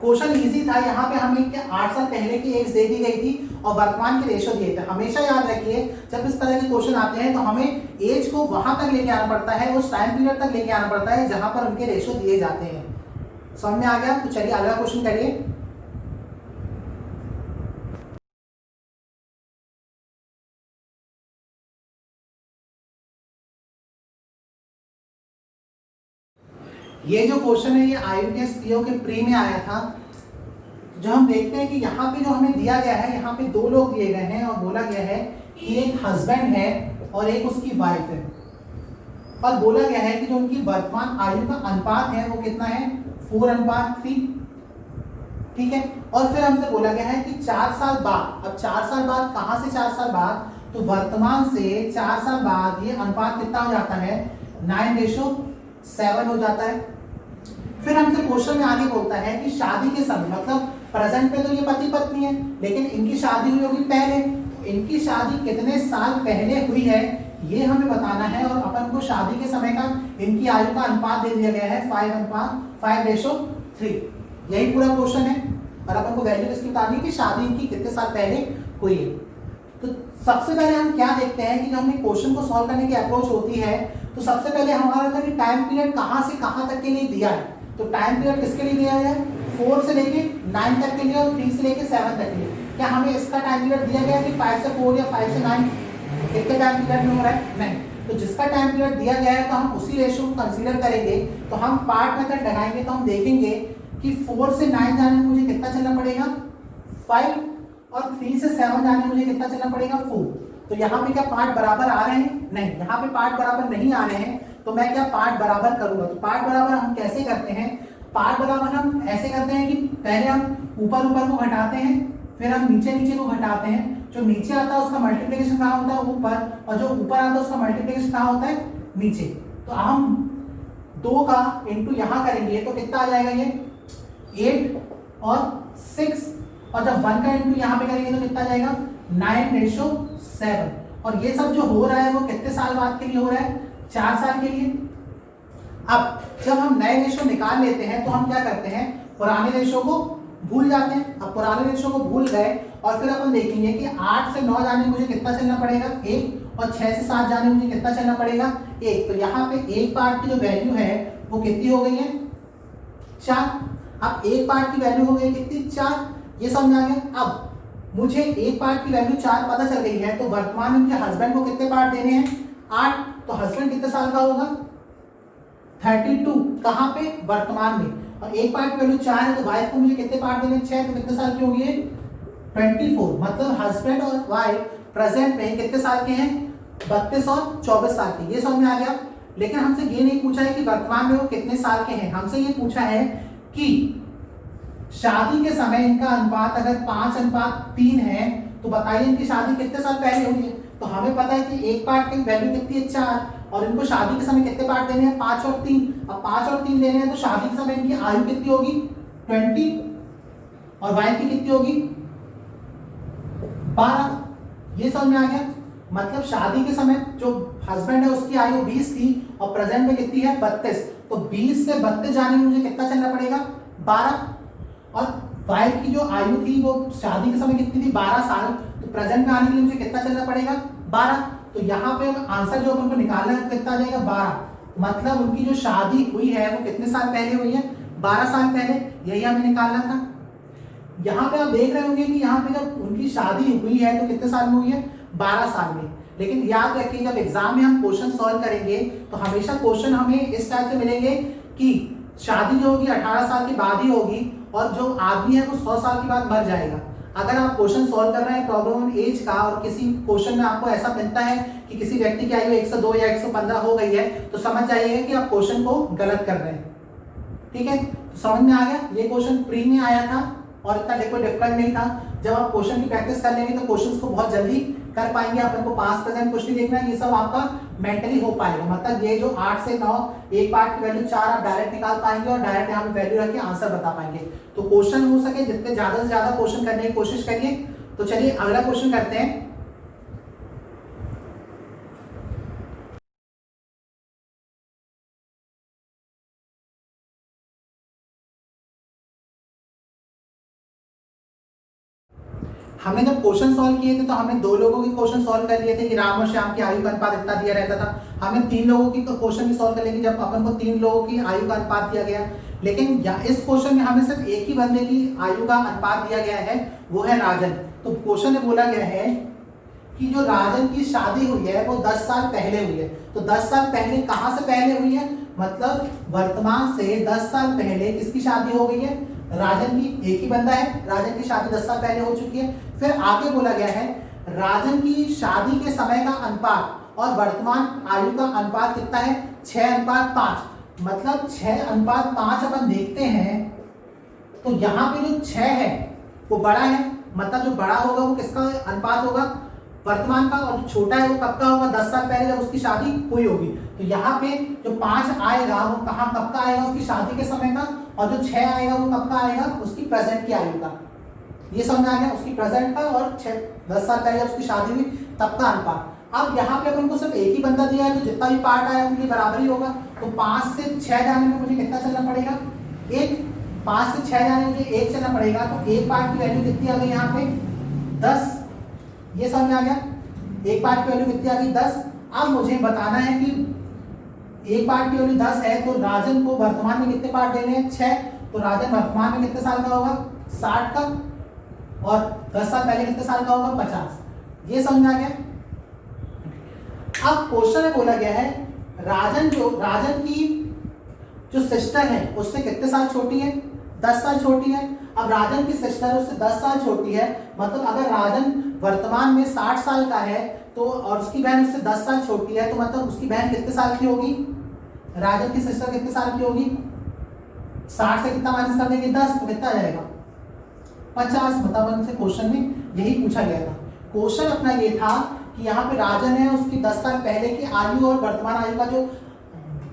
[SPEAKER 1] क्वेश्चन इजी था। यहाँ पे हमें क्या 8 साल पहले की एज दे दी गई थी और वर्तमान के रेशो दिए थे। हमेशा याद रखिए जब इस तरह के क्वेश्चन आते हैं तो हमें एज को वहां तक लेके आना पड़ता है, उस टाइम पीरियड तक लेके आना पड़ता है जहां पर उनके रेशो दिए जाते हैं। समझ में आ गया। तो चलिए अगला क्वेश्चन करिए। ये जो क्वेश्चन है ये IBPS PO के प्री में आया था। जो हम देखते हैं कि यहाँ पे जो हमें दिया गया है, यहाँ पे 2 लोग दिए गए हैं और बोला गया है कि एक हस्बैंड है और एक उसकी वाइफ है, और बोला गया है कि जो उनकी वर्तमान आयु का अनुपात है वो कितना है, 4:3। ठीक है। और फिर हमसे बोला गया है कि 4 साल बाद, अब 4 साल बाद कहाँ से 4 साल बाद, तो वर्तमान से 4 साल बाद ये अनुपात कितना हो जाता है, 9:7 हो जाता है। फिर हमसे क्वेश्चन में आगे बोलता है कि शादी के समय, मतलब प्रेजेंट पे तो ये पति पत्नी है लेकिन इनकी शादी हुई होगी पहले, तो इनकी शादी कितने साल पहले हुई है ये हमें बताना है। और अपन को शादी के समय का इनकी आयु का अनुपात दे दिया गया है 5:3। यही पूरा क्वेश्चन है और अपन को वैल्यू इसकी बतानी है कि शादी इनकी कितने साल पहले हुई है। तो सबसे पहले हम क्या देखते हैं कि जब हमें क्वेश्चन को सॉल्व करने की अप्रोच होती है तो सबसे पहले हमारा था कि टाइम पीरियड कहाँ से कहाँ तक के लिए दिया है। तो टाइम पीरियड किसके लिए दिया है? 4 से लेके 9 तक के लिए और 3 से लेके 7 तक के लिए। क्या हमें इसका टाइम पीरियड दिया गया है कि 5 से 4 या 5 से 9 कितने टाइम पीरियड में हो रहा है? नहीं। तो जिसका टाइम पीरियड दिया गया है तो हम उसी रेशियो को कंसीडर करेंगे। तो हम पार्ट मेथड लगाएंगे तो हम देखेंगे कि 4 से 9 जाने में मुझे कितना चलना पड़ेगा? 5 और 3 से 7 जाने में मुझे कितना चलना पड़ेगा? 4। तो यहाँ पे क्या पार्ट बराबर आ रहे हैं? नहीं, यहाँ पे पार्ट बराबर नहीं आ रहे हैं। तो मैं क्या पार्ट बराबर करूंगा? तो पार्ट बराबर हम कैसे करते हैं? पार्ट बराबर हम ऐसे करते हैं कि पहले हम ऊपर ऊपर को घटाते हैं, फिर हम नीचे नीचे को घटाते हैं। जो नीचे आता है उसका मल्टीप्लिकेशन कहाँ होता है? ऊपर। और जो ऊपर आता है उसका मल्टीप्लिकेशन कहाँ होता है? नीचे। तो हम 2 का इंटू यहाँ करेंगे तो कितना आ जाएगा? ये 8 और 6। और जब 1 का इंटू यहाँ पे करेंगे तो कितना जाएगा? 9:7। और ये सब जो हो रहा है वो कितने साल बाद के लिए हो रहा है? 4 साल के लिए। अब जब हम नए रेशो निकाल लेते हैं तो हम क्या करते हैं? पुराने रेशो को भूल जाते हैं। अब पुराने रेशो को भूल गए और फिर अपन देखेंगे कि 8 से 9 जाने मुझे कितना चलना पड़ेगा? 1। और 6 से 7 जाने मुझे कितना चलना पड़ेगा? 1। तो यहाँ पे एक पार्ट की जो वैल्यू है वो कितनी हो गई है? 4। अब एक पार्ट की वैल्यू हो गई कितनी? 4। ये समझ आ गया। अब मुझे एक पार्ट की वैल्यू 4 पता चल गई है तो वर्तमान में मुझे हस्बैंड को कितने पार्ट देने हैं? 8। तो हस्बैंड कितने साल का होगा? 32। कहाँ पे? वर्तमान में। और एक पार्ट की वैल्यू 4 है तो वाइफ को मुझे कितने पार्ट देने? 6। तो कितने साल की होगी? 24। मतलब हस्बैंड और वाइफ प्रेजेंट में कितने साल के हैं? 32 और 24 साल के। ये समझ में आ गया। लेकिन हमसे ये नहीं पूछा है कि वर्तमान में वो कितने साल के हैं। हमसे ये पूछा है कि शादी के समय इनका अनुपात अगर 5:3 है तो बताइए इनकी शादी कितने साल पहले हुई है। तो हमें पता है कि एक पार्ट की वैल्यू कितनी है? 4। और इनको शादी के समय कितने पार्ट देने हैं? 5 और 3। अब 5 और 3 देने हैं तो शादी के समय इनकी आयु कितनी होगी? 20। और वाइफ की कितनी होगी? 12। ये समझ में आ गया। मतलब शादी के समय जो हस्बैंड है उसकी आयु 20 थी और प्रेजेंट में कितनी है? 32। तो 20 से 32 जाने में मुझे कितना चलना पड़ेगा? 12। और वाइफ की जो आयु थी वो शादी के समय कितनी थी? 12 साल। तो प्रेजेंट में आने के लिए मुझे कितना चलना पड़ेगा? 12। तो यहाँ पे आंसर जो अपन को निकालना है कितना आ जाएगा? 12। मतलब उनकी जो शादी हुई है वो कितने साल पहले हुई है? 12 साल पहले। यही हमें निकालना था। यहाँ पे आप देख रहे होंगे कि यहाँ पे जब उनकी शादी हुई है तो कितने साल में हुई है? 12 साल में। लेकिन याद रखिए जब एग्जाम में हम क्वेश्चन सॉल्व करेंगे तो हमेशा क्वेश्चन हमें इस टाइप से मिलेंगे कि शादी जो होगी 18 साल के बाद ही होगी और जो आदमी है वो 100 साल के बाद मर जाएगा। अगर आप क्वेश्चन सॉल्व कर रहे हैं प्रॉब्लम ऑन एज का और किसी क्वेश्चन में आपको ऐसा मिलता है कि किसी व्यक्ति की आयु 102 या 115 हो गई है तो समझ जाइएगा कि आप क्वेश्चन को गलत कर रहे हैं। ठीक है, तो समझ में आ गया। ये क्वेश्चन प्री में आया था और इतना कोई डिफिकल्ट नहीं था। जब आप क्वेश्चन की प्रैक्टिस कर लेंगे तो क्वेश्चंस को बहुत जल्दी कर पाएंगे। अपन को पास्ट प्रेजेंट कुछ नहीं देखना है, ये सब आपका मेंटली हो पाएगा। मतलब ये जो 8 से 9 एक पार्ट की वैल्यू 4 आप डायरेक्ट निकाल पाएंगे और डायरेक्ट यहाँ पे वैल्यू रख के आंसर बता पाएंगे। तो क्वेश्चन हो सके जितने ज्यादा से ज्यादा क्वेश्चन करने की कोशिश करिए। तो चलिए अगला क्वेश्चन करते हैं। हमने जब क्वेश्चन सॉल्व किए थे तो हमने 2 लोगों के क्वेश्चन सॉल्व कर लिए थे कि राम और श्याम की आयु का अनुपात इतना दिया रहता था। हमने 3 लोगों की क्वेश्चन भी सॉल्व कर लिए जब अपन को 3 लोगों की आयु का अनुपात दिया गया। लेकिन इस क्वेश्चन में हमें सिर्फ एक ही बंदे की आयु का अनुपात दिया गया है, वो है राजन। तो क्वेश्चन में बोला गया है कि जो राजन की शादी हुई है वो 10 साल पहले हुई है। तो 10 साल पहले कहाँ से पहले हुई है? मतलब वर्तमान से 10 साल पहले किसकी शादी हो गई है? राजन की। एक ही बंदा है, राजन की शादी 10 साल पहले हो चुकी है। फिर आगे बोला गया है राजन की शादी के समय का अनुपात और वर्तमान आयु का अनुपात कितना है? 6:5। मतलब 6:5 अपन देखते हैं तो यहाँ पे जो 6 है वो बड़ा है। मतलब जो बड़ा होगा वो किसका अनुपात होगा? वर्तमान का। और जो छोटा है वो कब का होगा? 10 साल पहले जब उसकी शादी हुई होगी। तो यहाँ पे जो 5 आएगा वो कहाँ कब का आएगा? उसकी शादी के समय का। और जो 6 आएगा वो कब का आएगा? उसकी प्रेजेंट की आयु का। ये समझ आ गया, उसकी प्रेजेंट का और 10 साल पहले जब उसकी शादी हुई तब का अनुपात। अब यहाँ पे अपन को सिर्फ एक ही बंदा दिया है तो जितना भी पार्ट आया उनकी बराबर ही होगा। तो 5 से 6 जाने में मुझे कितना चलना पड़ेगा? 1। 5 से 6 जाने में मुझे 1 चलना पड़ेगा। तो एक पार्ट की वैल्यू कितनी आ गई यहाँ पे? 10। ये समझ आ गया। एक पार्ट की वैल्यू कितनी आ गई 10। अब मुझे बताना है कि एक पार्ट की वैल्यू 10 है तो राजन को वर्तमान में कितने पार्ट देने हैं 6। तो राजन वर्तमान में कितने साल का होगा 60 का, और 10 साल पहले कितने साल का होगा 50। ये समझ आ गया। अब क्वेश्चन में बोला गया है राजन की जो सिस्टर है उससे कितने साल छोटी है 10 साल छोटी है। अब राजन की सिस्टर उससे 10 साल छोटी है, मतलब अगर राजन वर्तमान में 60 साल का है तो और उसकी बहन उससे 10 साल छोटी है, तो मतलब उसकी बहन कितने साल की होगी, राजन की सिस्टर कितने साल की होगी, 60 से कितना माइनस कर देंगे 10, तो कितना आ जाएगा 50। मतलब हमसे क्वेश्चन में यही पूछा गया था। क्वेश्चन अपना ये था कि यहाँ पे राजन है उसकी 10 साल पहले की आयु और वर्तमान आयु का जो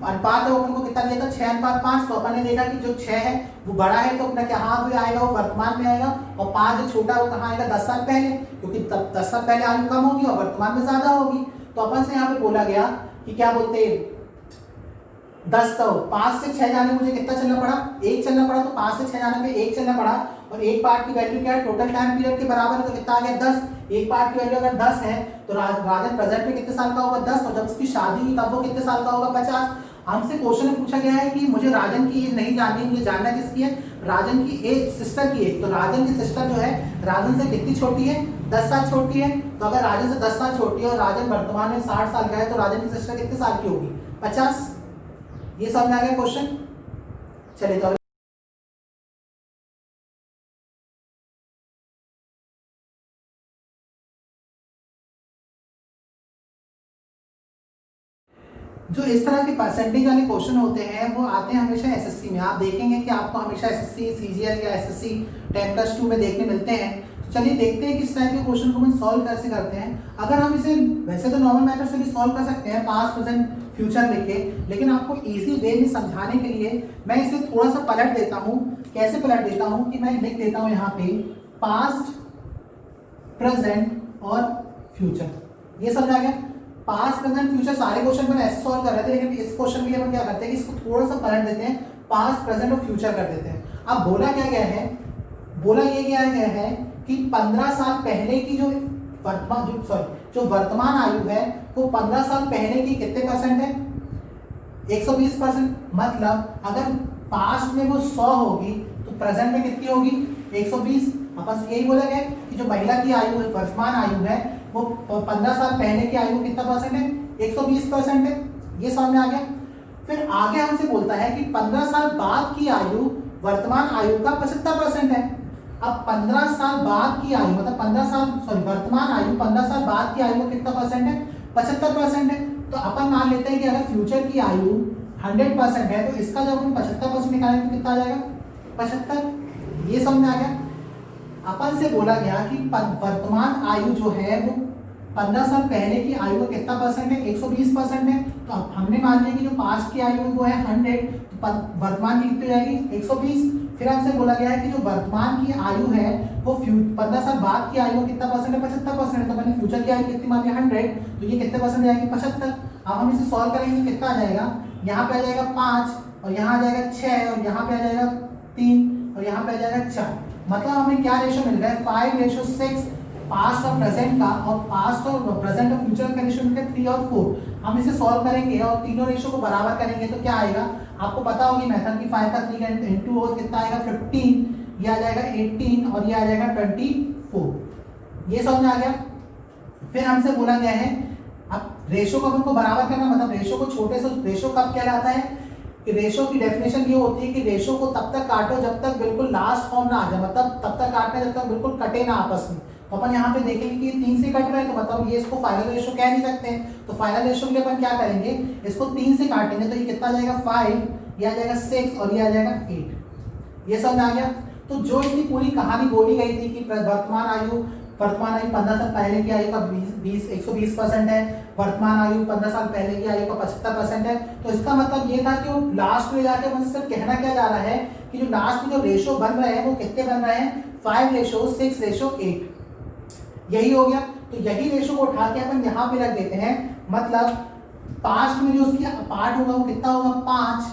[SPEAKER 1] अनुपात है वो अपन को कितना दिया था 6:5। तो अपन ने देखा कि जो 6 है वो बड़ा है तो अपना क्या हाथ में आएगा, वो वर्तमान में आएगा, और 5 जो छोटा है वो कहाँ आएगा 10 साल पहले, क्योंकि 10 साल पहले आयु कम होगी और वर्तमान में ज्यादा होगी। तो अपन से यहाँ पे बोला गया कि क्या बोलते हैं 5 से 6 जाने मुझे कितना चलना पड़ा 1 चलना पड़ा, तो 5 से 6 जाने पे 1 चलना पड़ा, और एक पार्ट की वैल्यू क्या है टोटल टाइम पीरियड के बराबर है, तो कितना आ गया 10। एक पार्ट की वैल्यू अगर 10 है तो राजन प्रेजेंट में कितने साल का होगा 10, और जब उसकी शादी हुई तब वो कितने साल का होगा 50। हमसे क्वेश्चन में पूछा गया है कि मुझे राजन की एज नहीं जाननी, मुझे जानना किसकी है राजन की एज, सिस्टर की एज। तो राजन की सिस्टर जो है राजन से कितनी छोटी है 10 साल छोटी है। तो अगर राजन से 10 साल छोटी है और राजन वर्तमान में 60 साल का है तो राजन की सिस्टर कितने साल की होगी 50। ये समझ में आ गया क्वेश्चन। चलिए तो जो इस तरह के परसेंटेज वाले क्वेश्चन होते हैं वो आते हैं हमेशा एसएससी में। आप देखेंगे कि आपको हमेशा एसएससी सीजीएल या एसएससी 10+2 में देखने मिलते हैं। तो चलिए देखते हैं किस टाइप के क्वेश्चन को हम सॉल्व कैसे करते हैं। अगर हम इसे वैसे तो नॉर्मल मेथड से भी सॉल्व कर सकते हैं पास्ट प्रेजेंट फ्यूचर लिख के, लेकिन आपको इजी वे में समझाने के लिए मैं इसे थोड़ा सा पलट देता हूँ। कैसे पलट देता हूँ कि मैं लिख देता हूँ यहाँ पे पास्ट प्रेजेंट और फ्यूचर। ये समझ आ गया। पास्ट प्रेजेंट फ्यूचर सारे क्वेश्चन पर ऐसे सॉल्व कर रहे थे, लेकिन इस क्वेश्चन के लिए हम क्या करते हैं कि इसको थोड़ा सा पलट देते हैं, पास्ट प्रेजेंट और फ्यूचर कर देते हैं। अब बोला क्या गया है, बोला ये गया है कि 15 साल पहले की जो वर्तमान आयु है वो 15 साल पहले की कितने परसेंट है 120%। मतलब अगर पास्ट में वो 100 होगी तो प्रेजेंट में कितनी होगी 120। अपन यही बोला गया कि जो महिला की आयु है वर्तमान आयु है वो 15 साल पहले की आयु कितना परसेंट है 120% है। ये समझ में आ गया। फिर आगे हमसे बोलता है कि 15 साल बाद की आयु वर्तमान आयु का 75% है। अब 15 साल बाद की आयु मतलब वर्तमान आयु 15 साल बाद की आयु कितना परसेंट है 75% है। तो अपन मान लेते हैं कि अगर फ्यूचर की आयु 100% है तो इसका जब हम 75% निकालेंगे तो कितना आ जाएगा 75। ये समझ में आ गया। अपन से बोला गया कि वर्तमान आयु जो है वो 15 साल पहले की आयु का कितना परसेंट है 120% है। तो अब हमने मान लिया कि जो पास्ट की आयु है वो है 100, तो वर्तमान की कितनी जाएगी 120। फिर हमसे बोला गया है कि जो वर्तमान की आयु है वो 15 साल बाद की आयु कितना परसेंट है 75%। तो मैंने फ्यूचर की आयु कितनी मान लिया 100, तो ये कितने परसेंट जाएगी 75। अब हम इसे सॉल्व करेंगे कितना आ जाएगा, यहाँ पे आ जाएगा 5 और यहाँ आ जाएगा 6 और यहाँ पे आ जाएगा 3 और यहाँ पे आ जाएगा 4। मतलब हमें क्या रेशो मिल रहा है 5:6 पास्ट और प्रेजेंट का, और पास्ट और प्रेजेंट और फ्यूचर का रेशो मिल रहा है 3 और 4। हम इसे सॉल्व करेंगे और तीनों रेशो को बराबर करेंगे तो क्या आएगा आपको पता होगी मेथड की 5 का 3 इंटू और कितना आएगा 15, ये आ जाएगा 18 और ये आ जाएगा 24। ये समझ में आ गया। फिर हमसे बोला गया है अब रेशो को हमको बराबर करना, मतलब रेशो को छोटे से रेशो कब कहलाता है कि रेशो की डेफिनेशन ये होती है कि रेशो को तब तक काटो जब तक बिल्कुल लास्ट फॉर्म ना आ जाए, मतलब तब तक काटना जब तक बिल्कुल कटे ना आपस में। तो अपन यहाँ पे देखेंगे कि 3 से कट रहा है तो मतलब ये इसको फाइनल रेशो कह नहीं सकते। तो फाइनल रेशो के लिए अपन क्या करेंगे इसको 3 से काटेंगे तो ये कितना आ जाएगा 5, ये आ जाएगा 6 और ये आ जाएगा 8। ये समझ आ गया। तो जो इसकी पूरी कहानी बोली गई थी कि वर्तमान आयु 15 साल पहले की आयु का 120% है, वर्तमान आयु 15 साल पहले की आयु का 75% है। तो इसका मतलब ये था कि वो लास्ट में जाके मुझे सिर्फ कहना क्या जा रहा है कि जो लास्ट में जो रेशो बन रहे हैं वो कितने बन रहे हैं 5:6:8। यही हो गया। तो यही रेशो को उठा के अपन यहाँ पे रख देते हैं, मतलब पास्ट में जो उसकी पार्ट होगा वो कितना होगा 5,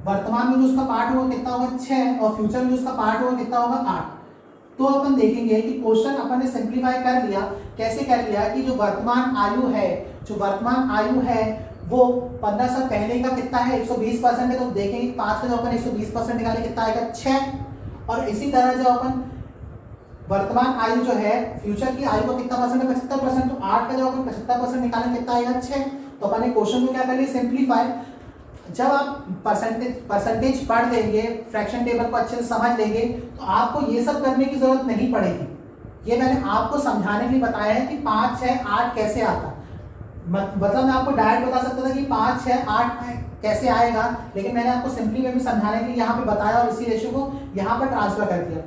[SPEAKER 1] वर्तमान में जो उसका पार्ट होगा कितना होगा 6 और फ्यूचर में जो उसका पार्ट होगा कितना होगा 8। तो अपन देखेंगे कि क्वेश्चन अपन ने सिंप्लीफाई कर लिया। कैसे कर लिया कि जो वर्तमान आयु है, जो वर्तमान आयु है वो 15 साल पहले का कितना है 120% है, तो देखेंगे 5 का जो अपन 120% निकाले कितना आएगा 6। और इसी तरह जो अपन वर्तमान आयु जो है फ्यूचर की आयु का कितना परसेंट है 75%, तो 8 का जो अपन 75% निकालें कितना आएगा 6। तो अपन ने क्वेश्चन को क्या कर लिया सिंप्लीफाई। जब आप परसेंटेज पढ़ लेंगे, फ्रैक्शन टेबल को अच्छे से समझ लेंगे, तो आपको ये सब करने की जरूरत नहीं पड़ेगी। ये मैंने आपको समझाने के लिए बताया है कि 5, 6, 8 कैसे आता। मतलब मैं आपको डायरेक्ट बता सकता था कि 5, 6, 8 कैसे आएगा, लेकिन मैंने आपको सिंपली वे में समझाने के लिए यहाँ पे बताया और इसी रेशियो को यहाँ पर ट्रांसफर कर दिया।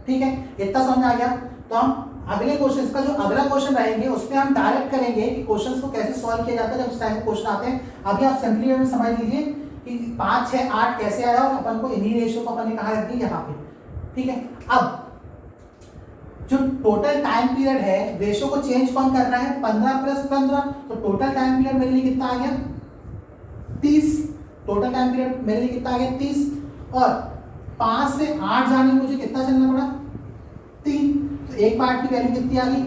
[SPEAKER 1] ठीक है, इतना समझ आ गया। तो हम अगले क्वेश्चन, इसका जो अगला क्वेश्चन रहेंगे उसमें हम डायरेक्ट करेंगे कि क्वेश्चंस को कैसे सॉल्व किया जाता है जब इस टाइप के क्वेश्चन आते हैं। अभी आप सिंपली वे में समझ लीजिए कि 5, 6, 8 कैसे आया और अपन को इन्हीं रेशियो को अपन ने कहा रख दिया यहाँ पे। ठीक है, अब जो टोटल टाइम पीरियड है रेशियो को चेंज कौन कर रहा है 15 + 15, तो टोटल टाइम पीरियड मेरे लिए कितना आ गया 30। टोटल टाइम पीरियड मेरे लिए कितना आ गया 30, और 5 से 8 जाने में मुझे कितना चलना पड़ा 3, तो एक पार्ट की वैल्यू कितनी आ गई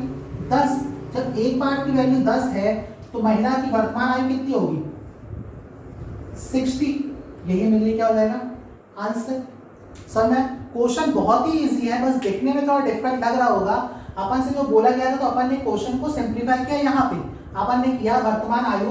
[SPEAKER 1] 10। जब एक पार्ट की वैल्यू 10 है तो महिला की वर्तमान आयु कितनी होगी 60। यही मेरे लिए क्या हो जाएगा आंसर। समझ में? क्वेश्चन बहुत ही इजी है, बस देखने में थोड़ा डिफरेंट लग रहा होगा। अपन से जो बोला गया था तो अपन ने क्वेश्चन को सिंप्लीफाई किया। यहाँ पे अपन ने किया वर्तमान आयु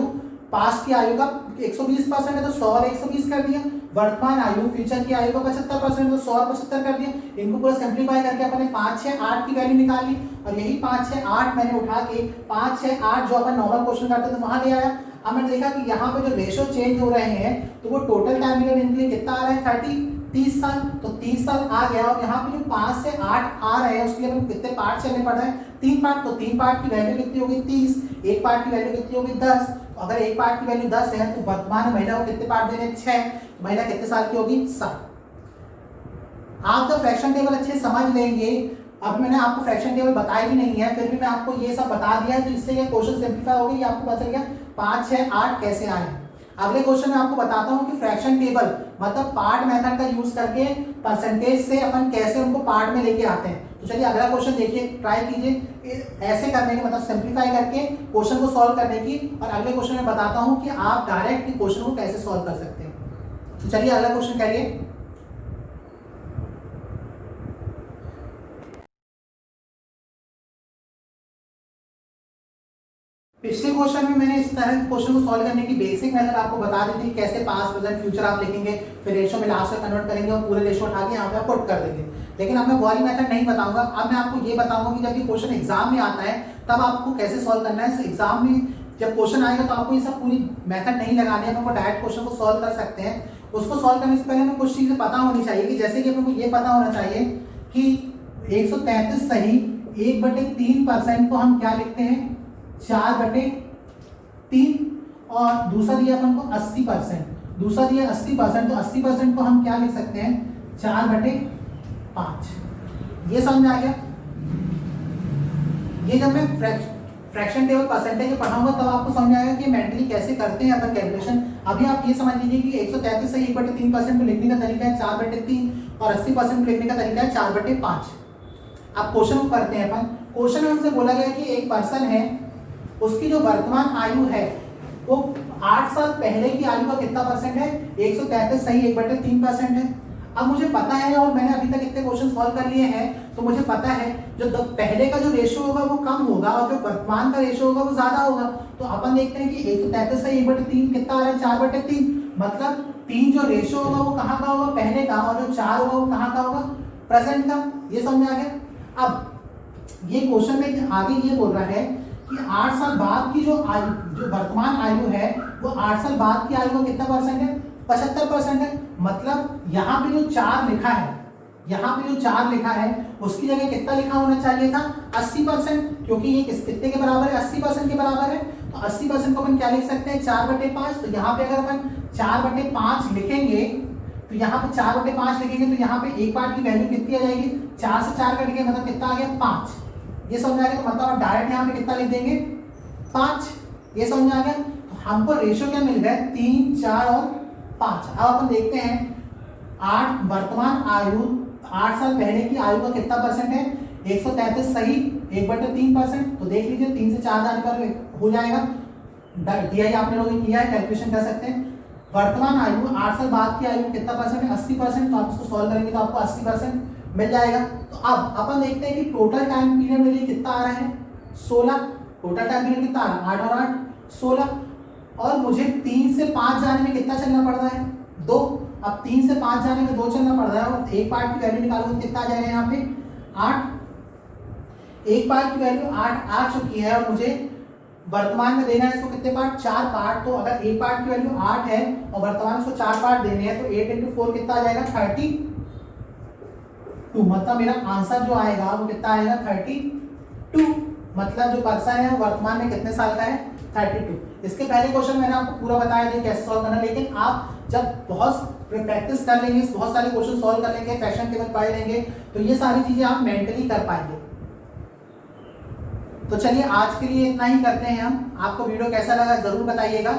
[SPEAKER 1] पास्ट की आयु का 120% है तो 100 और 120 कर दिया। वर्तमान आयु फ्यूचर की आयु का 75% तो 100 और 75 कर दिया। इनको पूरा सिंप्लीफाई करके अपन ने 5, 6, 8 की वैल्यू निकाल ली, और यही 5, 6, 8 मैंने उठा के 5, 6, 8 जो अपन नॉर्मल क्वेश्चन करते थे वहां ले आया। अब मैंने देखा कि यहाँ पे जो रेशियो चेंज हो रहे हैं तो वो टोटल टाइम पीरियड इनके लिए कितना आ रहा है 30 साल, तो 30 साल आ गया। और यहाँ पे जो 5 से 8 आ रहे हैं उसके लिए अपन कितने पार्ट चलने पड़ रहे हैं 3 पार्ट, तो 3 पार्ट की वैल्यू कितनी होगी 30, एक पार्ट की वैल्यू कितनी होगी 10। तो अगर एक पार्ट की वैल्यू 10 है तो वर्तमान महिला को कितने पार्ट देने 6, महिला कितने साल की होगी 7। आप जब फ्रैक्शन टेबल अच्छे से समझ लेंगे, अब मैंने आपको फ्रैक्शन टेबल बताया भी नहीं है फिर भी मैं आपको ये सब बता दिया, तो इससे ये क्वेश्चन सिंप्लीफाई हो गया। ये आपको पता चल गया 5, 6, 8 कैसे आए। अगले क्वेश्चन में आपको बताता हूँ कि फ्रैक्शन टेबल मतलब पार्ट मेथड का यूज करके परसेंटेज से अपन कैसे उनको पार्ट में लेके आते हैं। तो चलिए अगला क्वेश्चन देखिए, ट्राई कीजिए ऐसे करने की, मतलब सिंप्लीफाई करके क्वेश्चन को सॉल्व करने की। और अगले क्वेश्चन में बताता हूँ कि आप डायरेक्ट क्वेश्चन को कैसे सॉल्व कर सकते हैं। तो चलिए अगला क्वेश्चन करिए। पिछले क्वेश्चन में मैंने इस तरह क्वेश्चन को सॉल्व करने की बेसिक मेथड आपको बता दी थी, कैसे पास्ट प्रेजेंट फ्यूचर आप लिखेंगे, फिर रेशियो में लास्ट में कन्वर्ट करेंगे और पूरे रेशियो उठा के यहाँ पे आप पुट कर देंगे। लेकिन अब मैं वाली मेथड नहीं बताऊंगा। अब मैं आपको ये बताऊंगा कि जब ये क्वेश्चन एग्जाम में आता है तब आपको कैसे सॉल्व करना है। एग्जाम में जब क्वेश्चन आएगा तो आपको ये सब पूरी मेथड नहीं लगानी है, आपको डायरेक्ट क्वेश्चन को सॉल्व कर सकते हैं। उसको सॉल्व करने से पहले हमें कुछ चीजें पता होनी चाहिए, कि जैसे कि आपको ये पता होना चाहिए कि 133 सही 1/3% को हम क्या लिखते हैं 4/3, और दूसरा दिया अपन को 80%, दूसरा दिया 80%, तो 80% को हम क्या लिख सकते हैं 4/5। ये समझ में आ गया। ये जब मैं फ्रैक्शन टेबल परसेंटेज पढ़ाऊंगा तब आपको समझ आएगा कि मेंटली कैसे करते हैं अपन कैलकुलेशन। अभी आप ये समझ लीजिए कि 133 से 1/3% को लिखने का तरीका है 4/3, और 80% को लिखने का तरीका है 4/5। अब क्वेश्चन को करते हैं अपन। क्वेश्चन में हमसे बोला गया कि एक पर्सन है, उसकी जो वर्तमान आयु है वो 8 साल पहले की आयु का कितना परसेंट है 133 सही 1/3% है। अब मुझे पता है, और मैंने अभी तक इतने क्वेश्चन सॉल्व कर लिए हैं, तो मुझे पता है जो पहले का जो रेशियो होगा वो कम होगा और जो वर्तमान का रेशियो होगा वो ज्यादा होगा। तो अपन देखते हैं कि 133 से 1/3 कितना आ रहा है 4/3, मतलब 3 जो रेशियो होगा वो कहाँ का होगा पहले का, और जो 4 होगा वो कहाँ का होगा प्रेजेंट का। ये समझ में आ गया। अब ये क्वेश्चन में आगे ये बोल रहा है कि 8 साल बाद की जो आयु, जो वर्तमान आयु है वो 8 साल बाद की आयु का कितना परसेंट है 75% है। मतलब यहाँ पे जो 4 लिखा है, यहाँ पे जो 4 लिखा है उसकी जगह कितना लिखा होना चाहिए था 80%, क्योंकि ये कितने के बराबर है 80% के बराबर है। तो 80% को अपन क्या लिख सकते हैं 4/5। तो यहाँ पे अगर अपन 4/5 लिखेंगे तो यहाँ पे 4/5 लिखेंगे तो यहाँ पे एक पार्ट की वैल्यू कितनी आ जाएगी 4 से 4 कट के मतलब कितना आ गया 5। ये समझ आ गया। तो मतलब आप डायरेक्ट यहाँ पे कितना लिख देंगे 5। ये समझ आ गया। तो हमको रेशियो क्या मिल गया 3, 4 और 5। अब अपन देखते हैं 8 वर्तमान आयु 8 साल पहले की आयु का कितना परसेंट है? 133 सही, 1/3%। तो देख लीजिए 3 से 4 जाने पर हो जाएगा। दिया ही आपने लोगों ने किया है, कैलकुलेशन कर सकते हैं। वर्तमान आयु 8 साल बाद की आयु में कितना परसेंट है? 80%। तो आप इसको सॉल्व करेंगे तो आपको 80% मिल जाएगा। तो अब अपन देखते हैं कि टोटल टाइम पीरियड मेरे लिए कितना आ रहा है? 16। टोटल टाइम पीरियड कितना आ रहा है? 8 और 8 16। और मुझे 3 से 5 जाने में कितना चलना पड़ रहा है? 2। अब 3 से 5 जाने में 2 चलना पड़ रहा है और एक पार्ट की वैल्यू निकालूंगा तो कितना आ जाएगा यहाँ पे? 8। एक पार्ट की वैल्यू 8 आ चुकी है और मुझे वर्तमान में देना है इसको कितने पार्ट? 4 पार्ट। तो अगर एक पार्ट की वैल्यू 8 है और वर्तमान इसको 4 पार्ट देने हैं तो 8 × 4 कितना आ जाएगा? 32। मतलब मेरा आंसर जो आएगा वो कितना आएगा? 32। मतलब जो पर्सन है वर्तमान में कितने साल का है? 32। इसके पहले क्वेश्चन मैंने आपको पूरा बताया था कैसे सॉल्व करना, लेकिन आप जब बहुत प्रैक्टिस कर लेंगे, बहुत सारे क्वेश्चन सॉल्व कर लेंगे, फ्रैक्शन टेबल पढ़ लेंगे, तो ये सारी चीजें आप मेंटली कर पाएंगे। तो चलिए आज के लिए इतना ही करते हैं हम। आपको वीडियो कैसा लगा जरूर बताइएगा।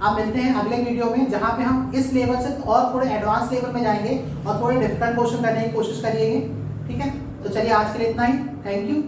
[SPEAKER 1] आप मिलते हैं अगले वीडियो में जहां पे हम इस लेवल से और थोड़े एडवांस लेवल में जाएंगे और थोड़े डिफिकल्ट क्वेश्चन करने की कोशिश करिएगा। ठीक है, तो चलिए आज के लिए इतना ही। Thank you.